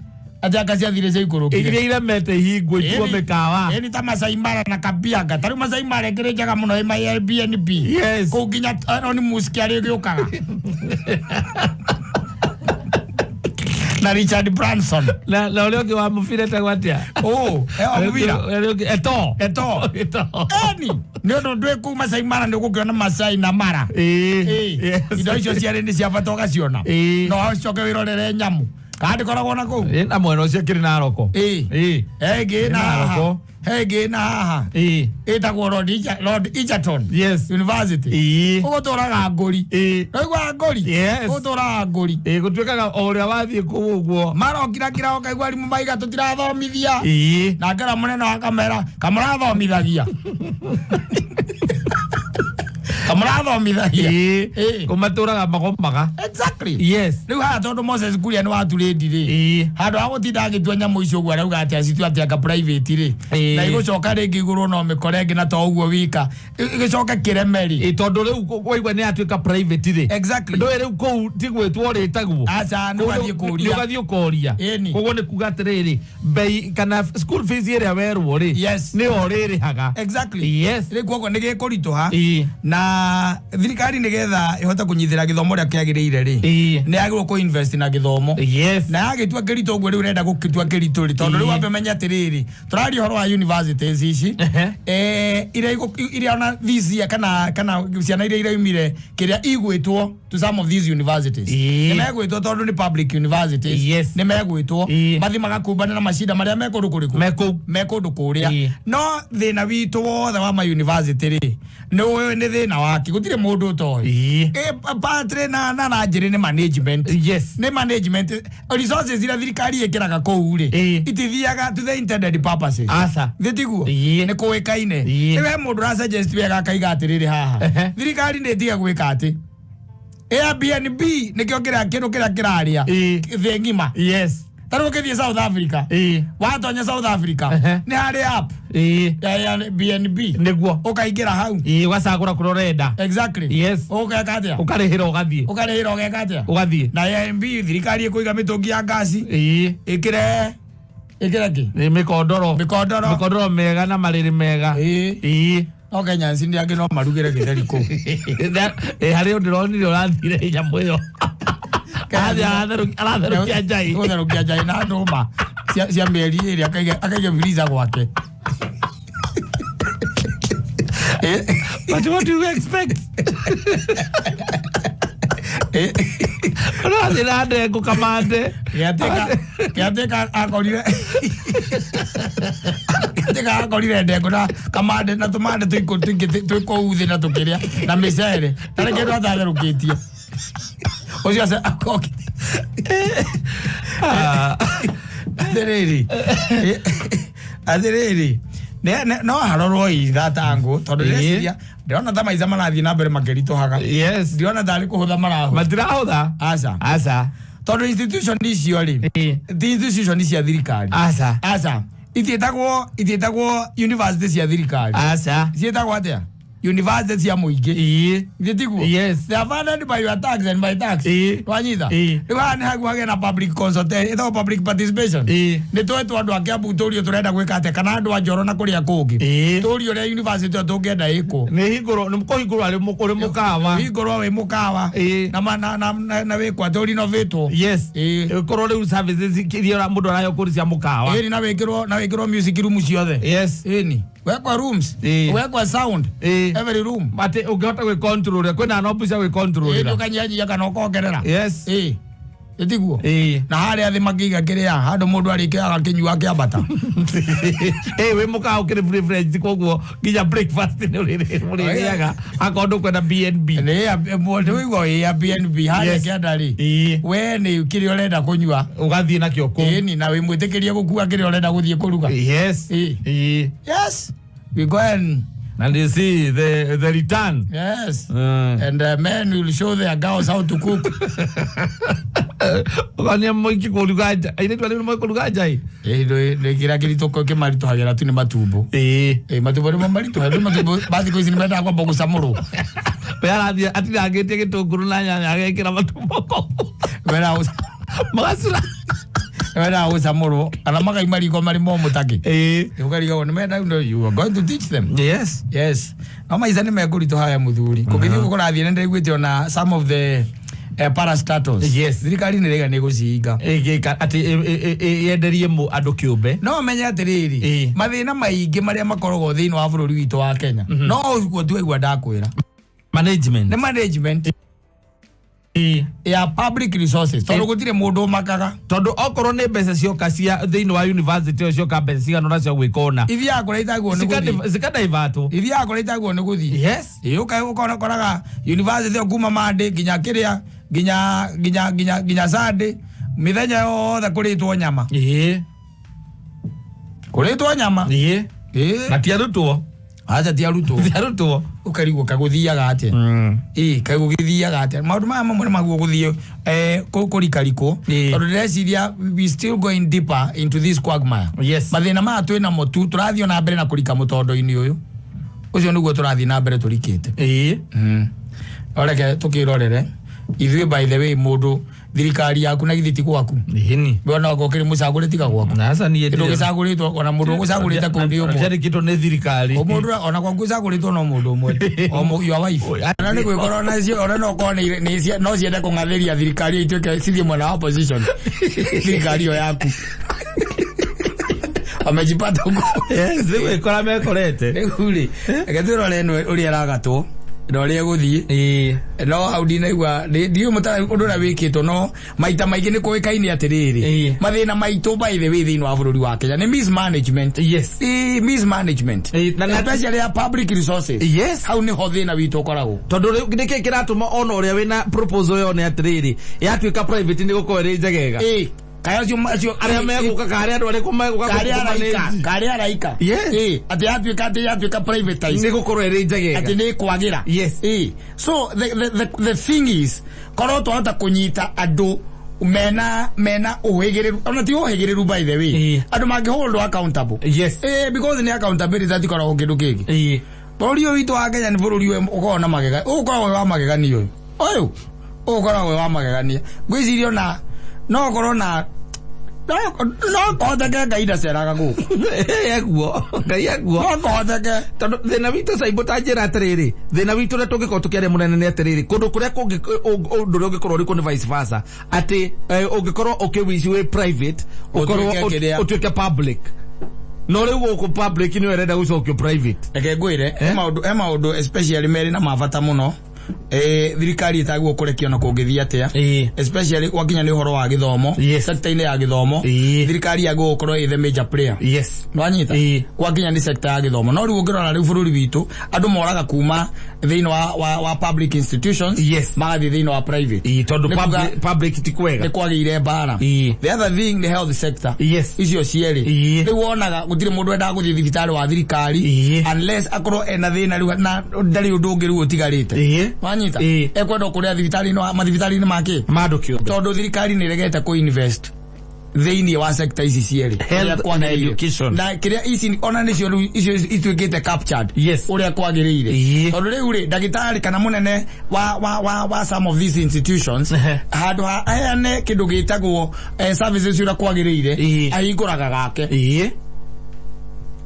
Aja kasi athire cia ikuru. Igire ira mete hingo ituo mekawa. Eni ta Masai Mara na Kabianga. Taru Masai Mara ngire jaga muno ma Airbnb. Yes. Ko nginya oni musiki ari giokaga. Na Richard Branson. La leo ke wa mufira tagwatia. Mufira. Eto. Eni. Ndio ndwe ku Masai Mara ndio kukiona Masai na Mara. Indo icio ciare ni cia batoga ciona. No acoke wirorere nyamu. Kandi koragwo na ku. Na mwena ucio kiri na roko. Hege na haha. Etagwo Lord Egerton. Yes. University. Ugotoraga ngori. Noigwa ngori. Ugotoraga ngori. Gutwikaga oria wathie ku uguo. Marokira okaigwa arimu maiga tutirathomithia. Na ngara munene wa kamera kamurathomithia. Kamurathomithia. Kumaturaga magomaga. Exactly. Yes. Riu ha tondu Moses kuria ni waturindi ri. Handu ha gutinda agitwa nyamu icio gwa rauga ati acitu ati aka private ri. Na igucoka ringi iguru no mikore ngi na to uguo wika. Igicoka kiremeri. Tondu riu kwaigwa ni atuika private ri. Exactly. Ndo riu ku tigwetwo ri taguo. Acha no gathie kuria. Ugathie kuria. Koguo ni kuga atiriri bei kana school fees iria werwo ri. Yes. Ni oriri haga. Exactly. Yes. Ri koguo ni gikurito ha. Na thirikari nigetha ihota kunyithira githomo ria kiagiriire ri ni agirwo ku invest na githomo. Yes. Na agitua kirito uguo riu renda gukitua kirito ri tondu riu wambe menya atiriri turari horo wa universities ici iria ona these kana ciana iria imire kiria igwitwo to some of these universities ni megwitwo tondu ni public universities ni megwitwo mathi magakumbana na mashida maria mekundu kuriku mekundu kuria no thina witu wothe wa ma university ri ni thina waki gutire mundu utoi patre na njiri ni management. Yes. Ni management resources ira thirikari ikiraga kou ri itithiaga to the intended purposes. Asa thitiguo ni kuikaine iwe mundu ra suggest wega kaiga atiriri haha thirikari ni tiga gwika ati Airbnb ni kiongira kindu kiria kiraria the ngima. Yes. Taru kithie South Africa. Watonya South Africa. Ni hari app. Ya BNB. Niguo. Ukaingira hau. Wacagura kurorenda. Exactly. Yes. Ukakatia. Ukarihira ugathie. Ukarihira ugakatia. Ugathie. Na AMB thirikari ikuiga mitungi ya gasi. Ikire ki? Mikondoro mega na mariri mega. Okay, nyansi ndi agino marugire githeri ku. Hari undironire urathire nyamu iyo. Aratharukia njai. Aratharukia njai na nduma. Cia meri iri akaiga viliza gwake. But what do you expect? Urathira ndengu kamande. Kiateka akorire ndengu na kamande na tumande tuiko uthi na tukiria na micere. Na kindu atatharukitie. Ucio ase akoki. Athiriri. No harorwo ithatangu tondu reciria ndiona ta maica marathie na mbere makirito haga. Yes. Ndiona tari kuhutha marahu. Matirahutha. Asa. Tondu institution icio ri. Ti institution cia thirikari. Asa. Itietagwo university cia thirikari. Asa. Cietagwo atia? University cia muingi. Thitiguo. Yes. They are funded by your tax and by tax. Twanyitha. Riwa ni hagu hage na public consultation. Ito public participation. Ni twetu andu a Kiambu turio turenda gwika ate kana andu a Njoro na kuria kungi. Turio ria university tungenda iko. Ni hinguro ni kuhingurwa ari mukawa. Hingurwa we mukawa. Na wikwa tu rinovatwo. Yes. Korwo riu services iria mundu arayo kuri cia mukawa. Na wikirwo music room ciothe. Yes. Ni. wekwa rooms wekwa sound every room mate ugihota gwe control kwena no pusa gwe control ukanyaji yakano kogerera yes etiguo na hali athi magiga kiria handu mundu arikiaga kinyua kiambata we muka ukire privilege koguo nginya breakfast ni uriaga akondu kwenda BNB ne mundu wigo ya BNB hali kiandari we ni kiri urenda kunyua ugathie na kio ku ni na we mwitikirie gukua kiri urenda guthie kuruga yes yes we go and you see the return. Yes. And men will show their girls how to cook. Ogania moiki kulugaja. Ine twale mo kulugaja hii. Le kira kilitoko ke marito hagera tu ni matumbo. Matumbo ni marito. Matumbo basi ko sinimenda kwa bogo samuro. Pera ati agete ke to guruna nya agekira matumbo ko. Vera usa. Magasura. Vera usa muro. Ala maga imari ko mari mo mutaki. Ukari go no menda you are going to teach them. Yes. Yes. Ama izani me kurito haya muthuri. Kugithi gukora thie nende gwite ona some of the parastatals. Yes. Thirikari nirega negucinga. Ati yenderie mu andu kiumbe. No menya atiriri. Mathina maingi maria makorogo thiini wa bururi witu wa Kenya. No uguo tuigwa ndakwira. Management. The management. Ya public resources. Tondu gutire mundu makaga. Tondu okorwo ni mbeca cioka cia thiini wa university o cioka mbeca cigano nacio gwikona. Ithi akoreitagwo ni guthi. Zikada ivatu. Ithi akoreitagwo ni guthi. Yes. Ukai ukona koraga university okuma mande ginya kiria ginya sande mithenya yothe kuritwo nyama. Kuritwo nyama. Na tiarutwo. Acha tiarutwo. Ukarigwo kaguthiaga atia. Kagugithiaga atia. Maundu maya mamwe maguo guthio kurikariko. Tondu ndeciria we still going deeper into this quagmire. Yes. Mathina maya twina mo tu turathio na mbere na kurika mutondo-ini uyu. Ucio niguo turathie na mbere turikite. Oreke tukirorere. Ithuĩ by the way mundu thirikari yaku na githiti gwaku bona gokire mucaguriti gwaku nasa ni ndo gicaguritwo ona mundu gucagurite kundi umwe cyari kito ne thirikari o mundu ona kwa gucaguritwo no mundu umwe o your wife ana ni gwikora na cio ona no kone ni cia no ciende kungatheria thirikari ituke cithie mwena wa opposition thirikari yo yaku amejipata huko ziwe kora mekorete nguri agethiro leno uri aragatwo ndore guthie no audina igwa ndio mutara undu na wikito no maita maingi ni kuikaini atiriri mathina maitu by the way thiini wa bururi wa Kenya ni mismanagement. Yes. Mismanagement na especially ya public resources. Yes. How ni hothina witu koragwo tondu ndike kiratuma ona uria wina proposal yo ni atiriri yatuika private ni gukorera njegega kaya cio aria meguka kare andu ari kumeguka kare araika ati yatuika privatize ni gukorwo iri njegega ati ni kwagira. Yes. So the thing is korwo twahota kunyita andu mena uhigireru ona ti uhigireru by the way andu mangi hold accountable. Yes. Because ni accountability ati korwo kindu kingi bururi uyu witu wa Kenya ni bururi we ukona magega ukorwo wa magegania uyu ukorwo wa magegania gwicirio na no korona no kodeke gaida seraga guku yeguo no kodeke tondu thina witu saibo tanjira atiriri thina witu na tungiko tukiare munene ni atiriri kundu kuria kungi undu ungikorwo uri ni vice versa ati ungikorwo ukiwici we private ukorwo utuike public no riu guku public ni werenda gucokio private eke ngwire ema undu especially meri na mavata muno thirikari itagwo kurekio na kungithia atia especially wakinya ni horo wa githomo sector ine ya githomo thirikari yagwo gukorwo ithe major player. Yes. Nwanyita wakinya ni sector ya githomo no riu ngirora riu bururi witu andu moraga kuma thiini wa public institutions magathi thiini wa private tondu public ti kwega ni kwagire bara. The other thing the health sector icio cieri riu wonaga gutire mundu enda guthii thibitari wa thirikari unless akorwo ena thina riu na ndari undu ungi riu utigarite wanyita ekwenda kuria thibitari no mathibitari ni make madukio tondu thirikari ni regete ku invest thiini wa sector ici cieri health and education na kiria ici ona nicio ituikite captured uria kwagiriire tondu riu ri dagitari kana munene wa some of these institutions handu aheane kindu gitagwo services uria kwagiriire ahinguraga gake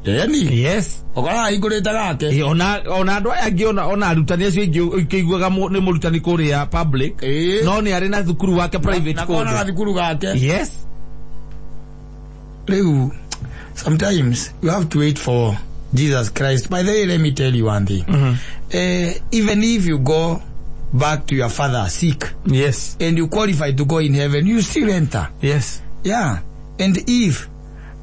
yes. Ogora igurita gake. Ona andu aya angi ona arutani acio ikiguaga ni murutani kuria public. No ni ari na thukuru wake private ko. Na kona thukuru gake. Yes. Riu sometimes you have to wait for Jesus Christ. By the way, let me tell you one thing. Even if you go back to your father sick, yes, and you qualify to go in heaven, you still enter. Yes. Yeah. And if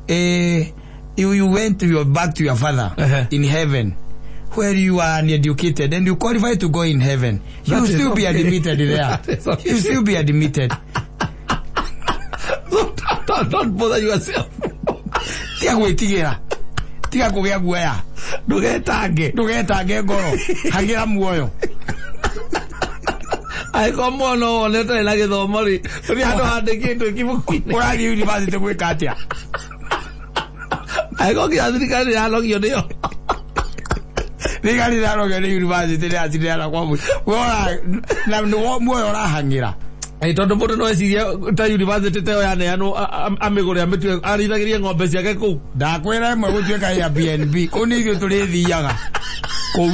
you went to back to your father in heaven, where you are uneducated, and you qualify to go in heaven, you still be admitted there. You still be admitted. Don't bother yourself. Tia gwitigira. Tia kugia guoya. Ndugetange ngoro. Hagira muoyo. Ai komo no neta ila githomo ri. Ri andu handikitwe kibuku-ini. Urathi university gwika atia. Ai ko kia thirikari ya logio ndio. Thirikari ya logio ni university ya thirikari kwa mu. Wora na muoyo urahangira. Tondu mundu no eciria ta university teo ya neano amigure ametwe arithagirie ng'ombe ciake kuu. Ndakwira imwe gutuika ya BNB kuni ithu turithiaga kuu.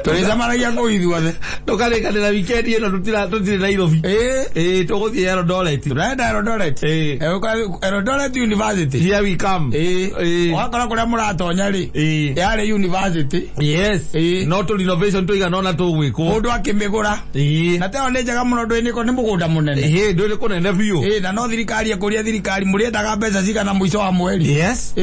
Turizamaragia kuu ithuothe. Tukarikanira weekend ino tutire Nairobi. Tuguthie Eldoret. Turenda Eldoret. Eldoret University. Here we come. Wakora kuria muratonya ri. Yari university. Yes. Not renovation tuigana ona tugwikwo. Mundu akimigura. Na teo ni njega muno ndwini ko ni mugunda munene. Ndwini kunene biu. Na no thirikari ekuria thirikari muriendaga mbeca cigana muico wa mweri. Yes.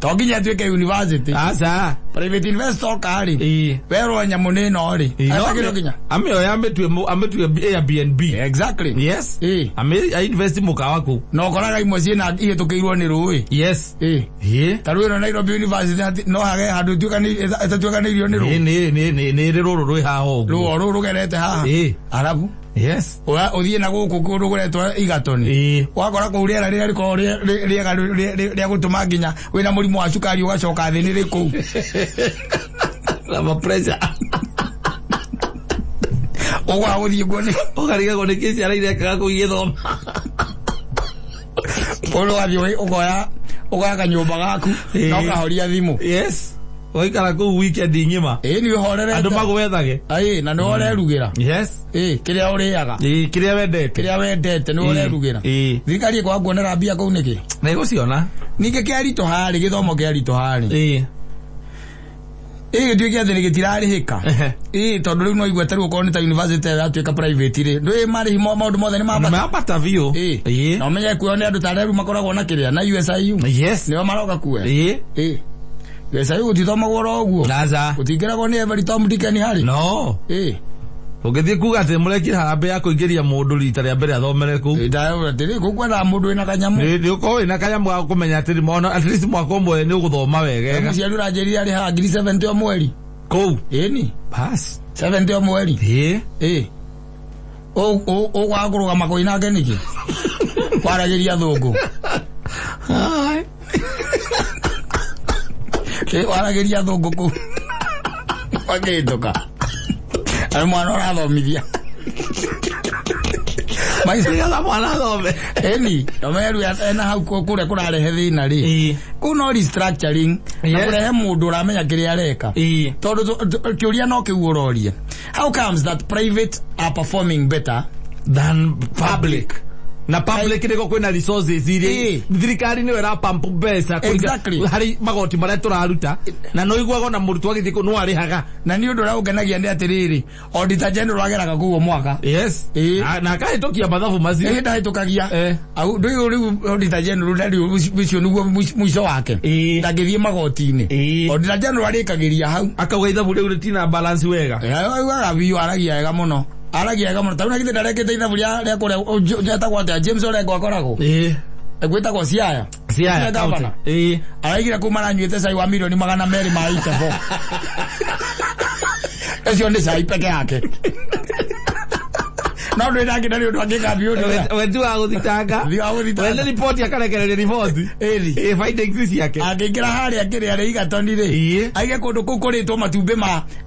Toginya tuike university. Asa. Private investor kari. Wero nyamu no ri. Atakiro kinya. Ameo ya ametwe Airbnb. Exactly. Yes. I invest mukawa ku. No koraga imwe ciena ihe tukiirwo ni ruwi. Yes. Taru ino Nairobi University no hage handu tuka ni irio ni ruwi. Ni ruru rwi haho. Ruru gerete haha. Arabu. Yes. Uthie na guku kundu guretwa Igatoni. Wakora ku riera riria riko ria gutuma nginya wina murimu wa cukari ugacoka thi ni riku. Lava pressure. Owa uthie gone. Ogariga gone kisi araire kaga kugithoma. Polo athi ogoya kanyumba gaku no kahoria thimu. Yes. Oikara ku weekend ngima. Ni horere. Andu magwethage. Na no orerugira. Yes. Kiria uriaga. Kiria wendete no orerugira. Thirikari kwa nguonera mbia kuu niki. Na iguciona. Ninge kiarito hari githomo kiarito hari. Ndio kiathiri gitirarihika. Tondu riu no igweta riu ko ni ta university ya tuika private ri. Ndui mari himo maundu mothe ni mabata. Mabata vio. No menye kuone andu ta riu makoragwo na kiria na USIU. Yes. Ni maroga kuwe. USIU utithoma goro guo. Naza. Utingiragwo ni every Tom Dick and Harry. No. Ugithie kuga ati murekira harambe ya kuingiria mundu rita ria mbere athomere ku. Ndiri gukwenda mundu ina kanyamu. Ndi uko ina kanyamu ga kumenya ati mono at least mwaka umwe ni uguthoma wega. Muciari urajeria ari ha ngiri 70 o mweri. Ku. Ni. Pass. 70 o mweri. O waguruga makoina ngeniki. Kwarageria thungu. Hai. Warageria thungu ku. Wageitoka. Ai mwana arathomithia. Maisha ya mwana athome. No meru ena hau kure kurarehe thina ri. Kuno restructuring. Na kurehe mundu uramenya kiria areka. Tondu kiuria no kiuroria. How comes that private are performing better than public? Na public niko kwina resources iri thirikari ni wera pump mbeca hari magoti maria turaruta na no igwago na murutwa githiko no arihaga na ni undu raugenagia ndi atiriri auditor general ageraga kuo mwaka. Yes. Na kahitokia mathabu macio ndahitukagia au ndu riu auditor general ndari vicio niguo mwico wake ndagithie magoti-ini auditor general arikagiria hau akauga ithabu riu ritina balance wega aga biu aragia wega muno. Aragia kama tauna kite ndarekete ithabu ria kore njeta kwate James Orengo akoragwo egwita kwa Siaya gavana araigira kuma na nyuete sai wa milioni 200 ma itebo ecio ndi sai peke yake no ndo ndagi ndari ndo angeka bioni wetu aguthitanga wende report akarekereria report faida increase yake agingira hari akiri ari Igatoni ri aige kundu kukuritwo matumbe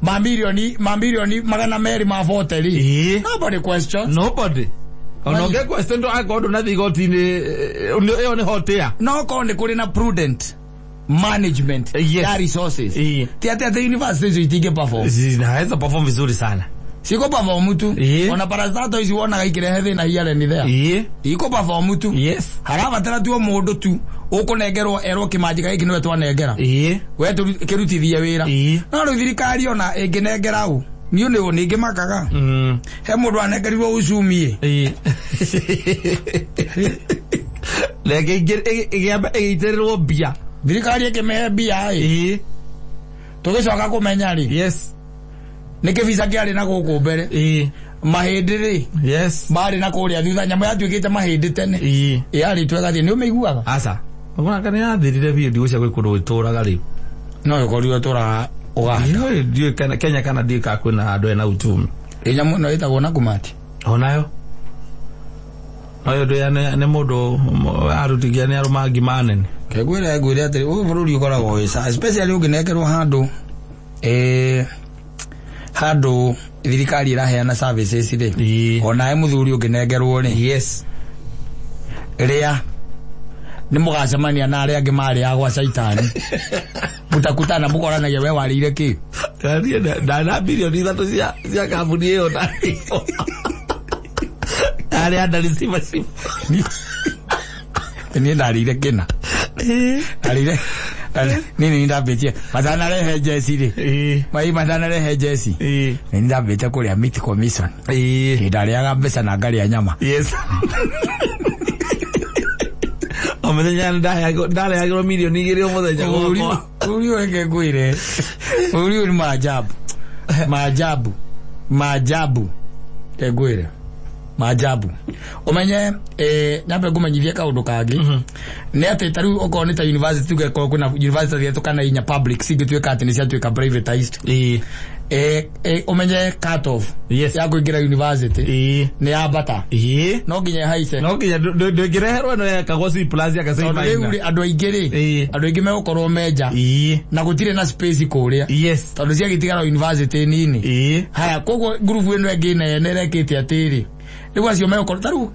ma milioni 200 ma vote ri nobody question nobody onoge question ndo agodo na thigoti-ini iyo ni hotea no konde kuri na prudent management ya resources ti ati university itige perform zinaweza perform vizuri sana Siko perform tu. Ona parastato isi wona gaikire hethe na hiare ni there. Iko perform tu. Yes. Harava tara tu mundu tu. Ukunengerwo ero kimanjika giki niwe twanengera. We tu kirutithia wira. No ru thirikari ona inginengera u. Niyo ne onige makaga. He mundu anengerirwo ucumie. Lege igiterwo bia. Thirikari ikime bia tugicoka kumenya ri. Yes. Nike visa kiari na guku mbere. Mahindi ri. Yes. Bari na kuria thutha nyamu yatuikite mahindi tene. Yari twega thie ni umeiguaga. Asa. Ogona kana yathirire video cia gwikuru ituraga ri. No yokorio tura Uganda. Yo ndio kana Kenya kana ndika kwina andu ena utumi. Nyamu no itagwo na kumati. Onayo. Ayo ndo ne mundu arutigia ni arumangi manene. Kegwira gwira atiri u bururi ukoragwo wisa especially uginekerwo handu thirikari iraheana services ri. Ona muthuri uginekerwo ri. Yes. Ria ni mugacemania na aria angi mari agwa saitani. Mutakutana mukoranagia we warire ki. Na bilioni 3 cia kambuni iyo na. Ari andalisiva simu. Ni ndarire kina. Arire. Nini ndabetie. Madana rehe jesi ri. Mai madana rehe jesi. Ni ndabetie kuria meat commission. Ndariaga mbeca na ngari ya nyama. Yes. Omenya ndale ya milioni igiri omuthenya gwa. Uri weke gwire. Uri ni maajabu. Egwire. Maajabu. Omenye nyambe gumenyithia kaundu kangi. Ne ate taru okone ta university geko kuna university yetu kana inya public sigitweka ati ni ciatweka privatized. Omenye cut off. Yes. Ya kuingira university. Ne ya bata. No ginya haise. No ginya ngireherwo no ya kagosi plus ya kasei maina. Uri andu aingiri. Andu aingi megukorwo meja. Na gutire na space kuria. Yes. Tondu cia gitigara university nini. Haya koguo group eno engine nerekete atiri. Lewa acio meko taru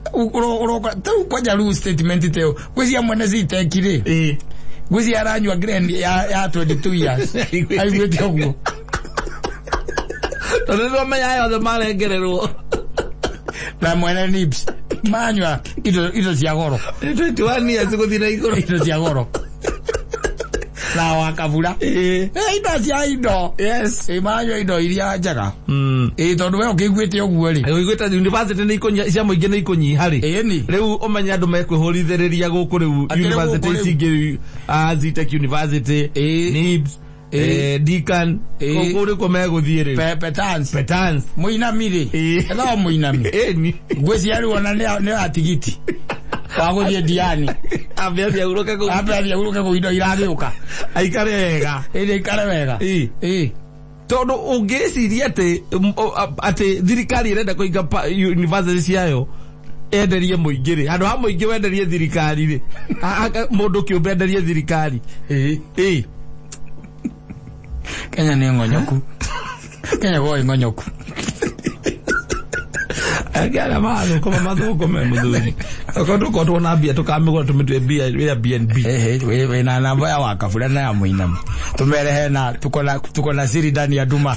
kwaja ru statement teo gwizia mwene zitekire gwizia aranywa grand ya 22 years aigwete ogwo tonendo menya yo the marengererwo na mwene nips manywa ido cia goro 21 years guthira igoro ido cia goro na wakavura ido cia ido. Yes. Manywa ido iria njaga tondu we ukigwite ogwo ri uigwite university ni ikonya cia muingi ni ikonyiha ri ni riu umenya andu mekwihorithiriria guku riu university cingi Zitech University NIBS Deacan kokore ko meguthie ri Petans muinamire elo muinami ni gweci ari wona ne atigiti waguthie Diani abia uroke ko indo iragiuka aikare wega ikare wega tondu ungiciria ati thirikari irenda kuinga university ciayo enderie muingi ri andu ha muingi wenderie thirikari ri mundu kiumbe enderie thirikari Kenya ni ngonyoku. Kenya go ngonyoku. Agara malo koma mathoko me muthuri. Akondo tuna bia tukamigora tumitwe bia ya BNB. We na namba ya wakafura na ya muinam. Tumerehe na tuko na siri ndani ya duma.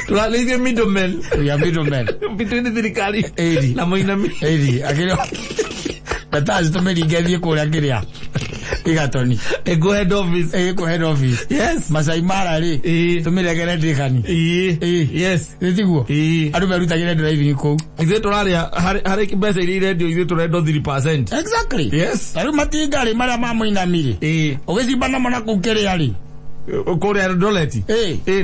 Tunalege middleman. Ya middleman. Between thirikari na muinam. Akiro. Patazi tumeringerie kuria kiria. Igatoni. Go head office. Go head office. Yes. Masai Mara ri. Tumiregere ndikani. Yes. Nitiguo. Andu merutagire driving ko. Ithe turaria hari kibesa iri radio ithe turendo 3%. Exactly. Yes. Aru matigari maria mamuinamire. Ugicibana mana kukere ari. Kuria doleti.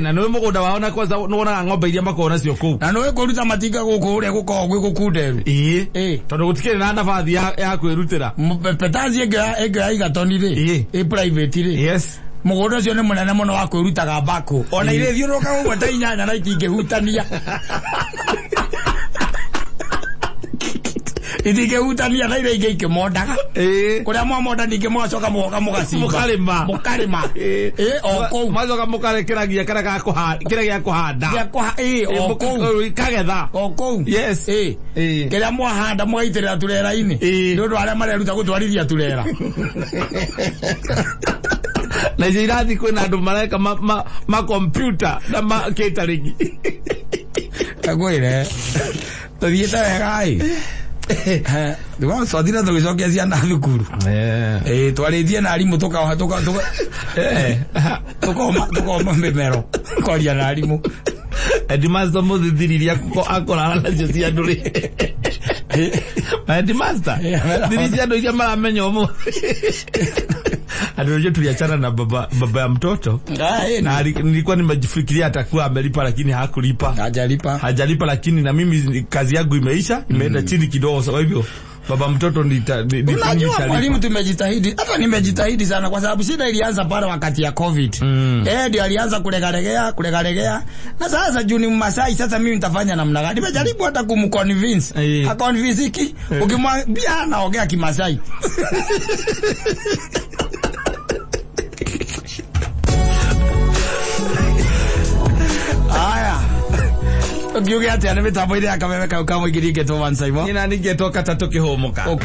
Na no mugunda waona kwanza nona ng'ombe iria makona cio ku. Na no kuruta matinga guku uria gukorwo gwi gukunderu. Tondu gutikire na nabathi ya kwirutira. Petazi ega igatoni ri. Private ri. Yes. Mugunda ucio ni munene muno wa kwirutaga mbako. Ona ire thiuruka gugwa ta inyanya na itingihutania. Itige utania na ile ingeke modaga kuria mwamoda ninge mwacoka mwoka mugacimba mukarima oko mazoka mukarekeragia kira kuhanda oko kagetha oko yes kira mwahanda mwaitirira turera-ini ndu aria mareruta gutwarithia turera na irathi kwina andu mareka ma computer na ma catering agwire tuthita wega ai Diwa swadira tugicokia ciana thukuru twarithie na arimu tukoma mimero kwaria na arimu Headmaster muthithiriria akorana nacio cia nduri Headmaster thiricia ndo icia maramenya umu Adojo tuliachana na baba ya mtoto. Na nilikuwa nimejifikiria atakuwa amelipa lakini hakulipa. Hajalipa lakini na mimi kazi yangu imeisha, imeenda chini kidogo sababu hivyo baba mtoto unajua mwalimu tumejitahidi. Hata nimejitahidi sana kwa sababu shida ilianza pale wakati ya COVID. Ndio alianza kulegalegea. Na sasa juu ni Mmasai sasa mimi nitafanya namna gani? Nimejaribu hata kumconvince. Aconvince hiki ukimwambia anaongea Kimasai. Ukiuge ati ane mitambo ile akameweka ukamwe girike to wansa ivo. Nina ningetoka tatoke homoka.